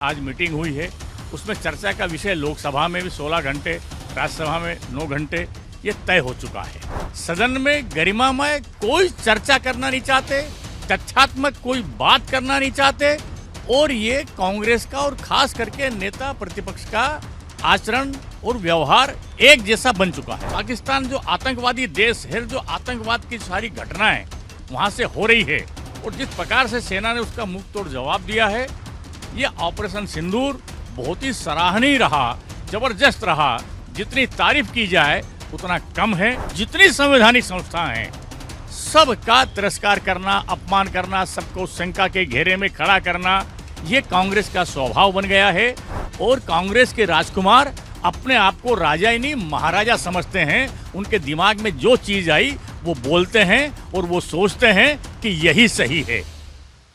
आज मीटिंग हुई है, उसमें चर्चा का विषय लोकसभा में भी 16 घंटे, राज्यसभा में 9 घंटे ये तय हो चुका है। सदन में गरिमामय कोई चर्चा करना नहीं चाहते, तथ्यात्मक कोई बात करना नहीं चाहते और ये कांग्रेस का और खास करके नेता प्रतिपक्ष का आचरण और व्यवहार एक जैसा बन चुका है। पाकिस्तान जो आतंकवादी देश है, जो आतंकवाद की सारी घटनाएं वहां से हो रही है और जिस प्रकार से सेना ने उसका मुंह तोड़ जवाब दिया है, ये ऑपरेशन सिंदूर बहुत ही सराहनीय रहा, जबरदस्त रहा। जितनी तारीफ की जाए उतना कम है। जितनी संवैधानिक संस्थाएं हैं सबका तिरस्कार करना, अपमान करना, सबको शंका के घेरे में खड़ा करना, ये कांग्रेस का स्वभाव बन गया है। और कांग्रेस के राजकुमार अपने आप को राजा ही नहीं महाराजा समझते हैं। उनके दिमाग में जो चीज आई वो बोलते हैं और वो सोचते हैं कि यही सही है।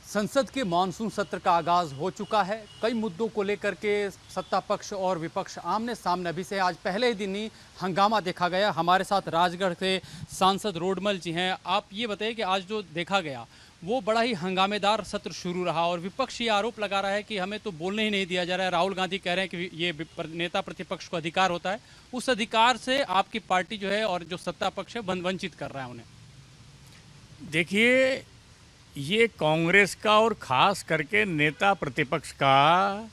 संसद के मानसून सत्र का आगाज हो चुका है। कई मुद्दों को लेकर के सत्ता पक्ष और विपक्ष आमने सामने अभी से आज पहले ही दिन ही हंगामा देखा गया। हमारे साथ राजगढ़ से सांसद रोडमल जी हैं। आप ये बताइए कि आज जो देखा गया वो बड़ा ही हंगामेदार सत्र शुरू रहा और विपक्ष ये आरोप लगा रहा है कि हमें तो बोलने ही नहीं दिया जा रहा है। राहुल गांधी कह रहे हैं कि ये नेता प्रतिपक्ष को अधिकार होता है, उस अधिकार से आपकी पार्टी जो है और जो सत्ता पक्ष है वंचित कर रहा है उन्हें। देखिए, ये कांग्रेस का और खास करके नेता प्रतिपक्ष का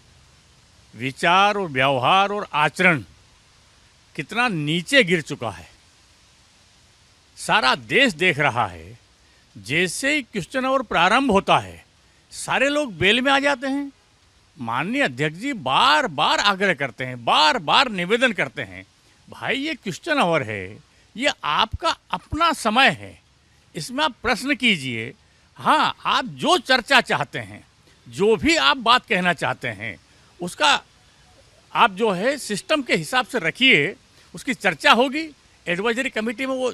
विचार और व्यवहार और आचरण कितना नीचे गिर चुका है, सारा देश देख रहा है। जैसे ही क्वेश्चन आवर प्रारंभ होता है सारे लोग बेल में आ जाते हैं। माननीय अध्यक्ष जी बार बार आग्रह करते हैं, बार बार निवेदन करते हैं, भाई ये क्वेश्चन आवर है, ये आपका अपना समय है, इसमें आप प्रश्न कीजिए। हाँ, आप जो चर्चा चाहते हैं, जो भी आप बात कहना चाहते हैं, उसका आप जो है सिस्टम के हिसाब से रखिए, उसकी चर्चा होगी। एडवाइजरी कमेटी में वो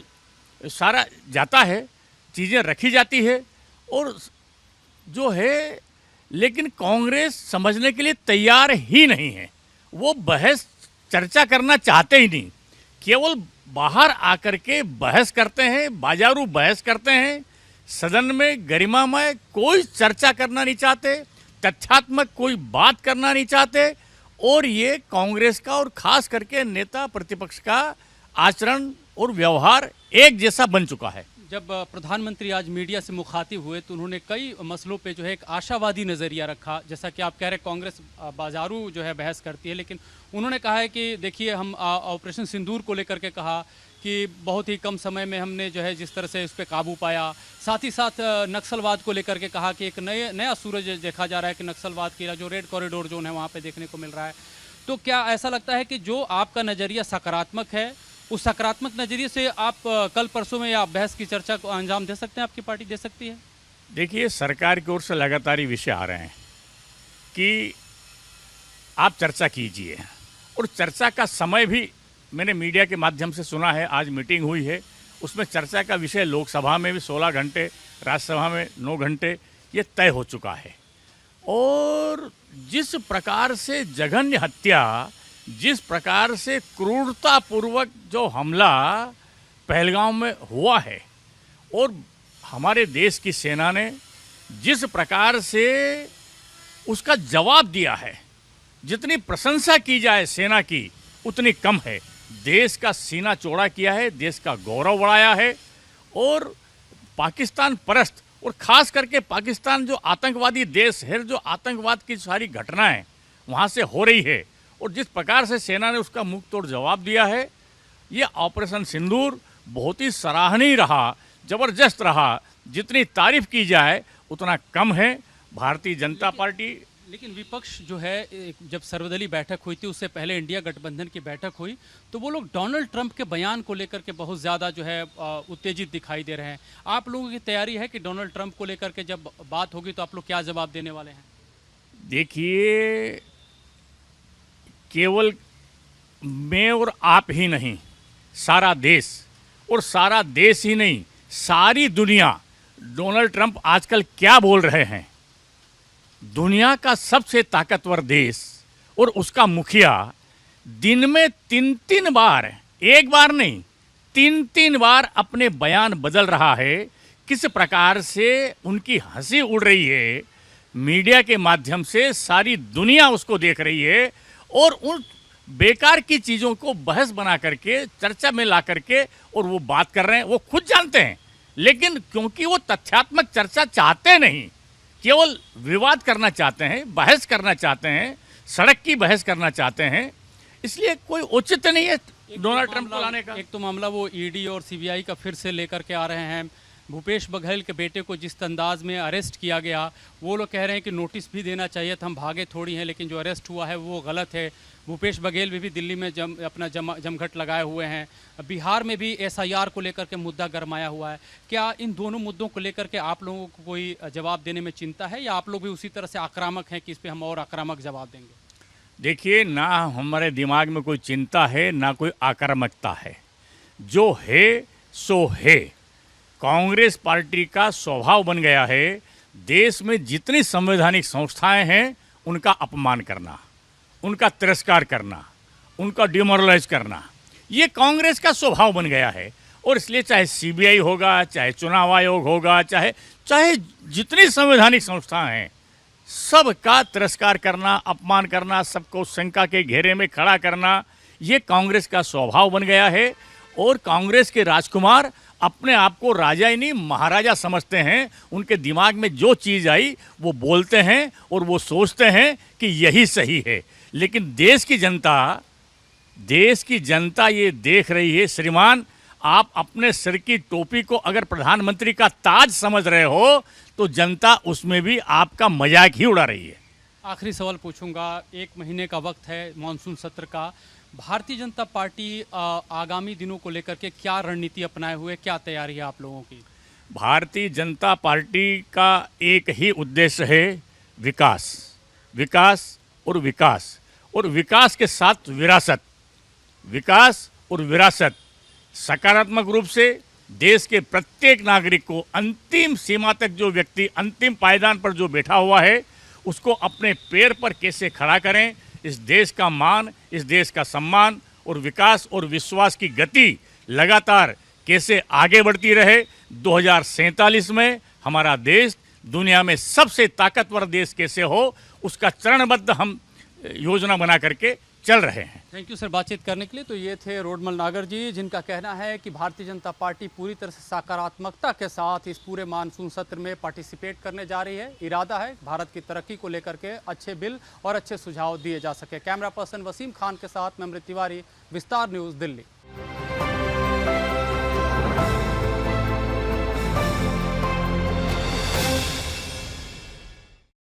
सारा जाता है, चीज़ें रखी जाती है और जो है, लेकिन कांग्रेस समझने के लिए तैयार ही नहीं है। वो बहस चर्चा करना चाहते ही नहीं, केवल बाहर आकर के बहस करते हैं, बाजारू बहस करते हैं। सदन में गरिमामय कोई चर्चा करना नहीं चाहते, तथ्यात्मक कोई बात करना नहीं चाहते और ये कांग्रेस का और खास करके नेता प्रतिपक्ष का आचरण और व्यवहार एक जैसा बन चुका है। जब प्रधानमंत्री आज मीडिया से मुखातिब हुए तो उन्होंने कई मसलों पे जो है एक आशावादी नज़रिया रखा। जैसा कि आप कह रहे कांग्रेस बाजारू जो है बहस करती है, लेकिन उन्होंने कहा है कि देखिए हम ऑपरेशन सिंदूर को लेकर के कहा कि बहुत ही कम समय में हमने जो है जिस तरह से उस पर काबू पाया। साथ ही साथ नक्सलवाद को लेकर के कहा कि एक नया सूरज देखा जा रहा है कि नक्सलवाद की जो रेड कॉरिडोर जोन है वहाँ पे देखने को मिल रहा है। तो क्या ऐसा लगता है कि जो आपका नज़रिया सकारात्मक है, उस सकारात्मक नज़रिए से आप कल परसों में या बहस की चर्चा को अंजाम दे सकते हैं, आपकी पार्टी दे सकती है? देखिए, सरकार की ओर से लगातार विषय आ रहे हैं कि आप चर्चा कीजिए और चर्चा का समय भी मैंने मीडिया के माध्यम से सुना है। आज मीटिंग हुई है, उसमें चर्चा का विषय लोकसभा में भी 16 घंटे, राज्यसभा में 9 घंटे ये तय हो चुका है। और जिस प्रकार से जघन्य हत्या, जिस प्रकार से क्रूरतापूर्वक जो हमला पहलगाम में हुआ है और हमारे देश की सेना ने जिस प्रकार से उसका जवाब दिया है, जितनी प्रशंसा की जाए सेना की उतनी कम है। देश का सीना चौड़ा किया है, देश का गौरव बढ़ाया है और पाकिस्तान परस्त और ख़ास करके पाकिस्तान जो आतंकवादी देश है, जो आतंकवाद की सारी घटनाएं वहाँ से हो रही है और जिस प्रकार से सेना ने उसका मुंह तोड़ जवाब दिया है, ये ऑपरेशन सिंदूर बहुत ही सराहनीय रहा, जबरदस्त रहा। जितनी तारीफ की जाए उतना कम है। भारतीय जनता पार्टी लेकिन विपक्ष जो है, जब सर्वदलीय बैठक हुई थी उससे पहले इंडिया गठबंधन की बैठक हुई तो वो लोग डोनाल्ड ट्रंप के बयान को लेकर के बहुत ज़्यादा जो है उत्तेजित दिखाई दे रहे हैं। आप लोगों की तैयारी है कि डोनाल्ड ट्रंप को लेकर के जब बात होगी तो आप लोग क्या जवाब देने वाले हैं? देखिए, केवल मैं और आप ही नहीं, सारा देश, और सारा देश ही नहीं सारी दुनिया डोनाल्ड ट्रंप आजकल क्या बोल रहे हैं। दुनिया का सबसे ताकतवर देश और उसका मुखिया दिन में 3-3 बार, एक बार नहीं 3-3 बार अपने बयान बदल रहा है। किस प्रकार से उनकी हंसी उड़ रही है, मीडिया के माध्यम से सारी दुनिया उसको देख रही है और उन बेकार की चीज़ों को बहस बना करके चर्चा में ला करके और वो बात कर रहे हैं, वो खुद जानते हैं, लेकिन क्योंकि वो तथ्यात्मक चर्चा चाहते नहीं, केवल विवाद करना चाहते हैं, बहस करना चाहते हैं, सड़क की बहस करना चाहते हैं, इसलिए कोई औचित्य नहीं है डोनाल्ड ट्रंप को लाने का। एक तो मामला वो ईडी और सीबीआई का फिर से लेकर के आ रहे हैं। भूपेश बघेल के बेटे को जिस अंदाज में अरेस्ट किया गया, वो लोग कह रहे हैं कि नोटिस भी देना चाहिए था, हम भागे थोड़ी हैं, लेकिन जो अरेस्ट हुआ है वो गलत है। भूपेश बघेल भी दिल्ली में अपना जमघट लगाए हुए हैं। बिहार में भी एसआईआर को लेकर के मुद्दा गरमाया हुआ है। क्या इन दोनों मुद्दों को लेकर के आप लोगों को कोई जवाब देने में चिंता है, या आप लोग भी उसी तरह से आक्रामक हैं कि इस पर हम और आक्रामक जवाब देंगे? देखिए, ना हमारे दिमाग में कोई चिंता है, ना कोई आक्रामकता है। जो है सो है। कांग्रेस पार्टी का स्वभाव बन गया है देश में जितनी संवैधानिक संस्थाएं हैं उनका अपमान करना, उनका तिरस्कार करना, उनका डिमोरलाइज करना, ये कांग्रेस का स्वभाव बन गया है। और इसलिए चाहे सीबीआई होगा, चाहे चुनाव आयोग होगा, चाहे जितनी संवैधानिक संस्थाएं हैं, सबका तिरस्कार करना, अपमान करना, सबको शंका के घेरे में खड़ा करना, ये कांग्रेस का स्वभाव बन गया है। और कांग्रेस के राजकुमार अपने आप को राजा ही नहीं महाराजा समझते हैं। उनके दिमाग में जो चीज़ आई वो बोलते हैं और वो सोचते हैं कि यही सही है। लेकिन देश की जनता ये देख रही है। श्रीमान, आप अपने सिर की टोपी को अगर प्रधानमंत्री का ताज समझ रहे हो तो जनता उसमें भी आपका मजाक ही उड़ा रही है। आखिरी सवाल पूछूंगा। 1 महीने का वक्त है मानसून सत्र का। भारतीय जनता पार्टी आगामी दिनों को लेकर के क्या रणनीति अपनाए हुए, क्या तैयारी है आप लोगों की? भारतीय जनता पार्टी का एक ही उद्देश्य है, विकास, विकास और विकास, और विकास के साथ विरासत। विकास और विरासत सकारात्मक रूप से देश के प्रत्येक नागरिक को, अंतिम सीमा तक जो व्यक्ति अंतिम पायदान पर जो बैठा हुआ है, उसको अपने पैर पर कैसे खड़ा करें, इस देश का मान, इस देश का सम्मान और विकास और विश्वास की गति लगातार कैसे आगे बढ़ती रहे। 2047 में हमारा देश दुनिया में सबसे ताकतवर देश कैसे हो, उसका चरणबद्ध हम योजना बना करके चल रहे हैं। थैंक यू सर बातचीत करने के लिए। तो ये थे रोडमल नागर जी, जिनका कहना है कि भारतीय जनता पार्टी पूरी तरह से सकारात्मकता के साथ इस पूरे मानसून सत्र में पार्टिसिपेट करने जा रही है। इरादा है भारत की तरक्की को लेकर के अच्छे बिल और अच्छे सुझाव दिए जा सके। कैमरा पर्सन वसीम खान के साथ मैं अमृत तिवारी, विस्तार न्यूज़, दिल्ली।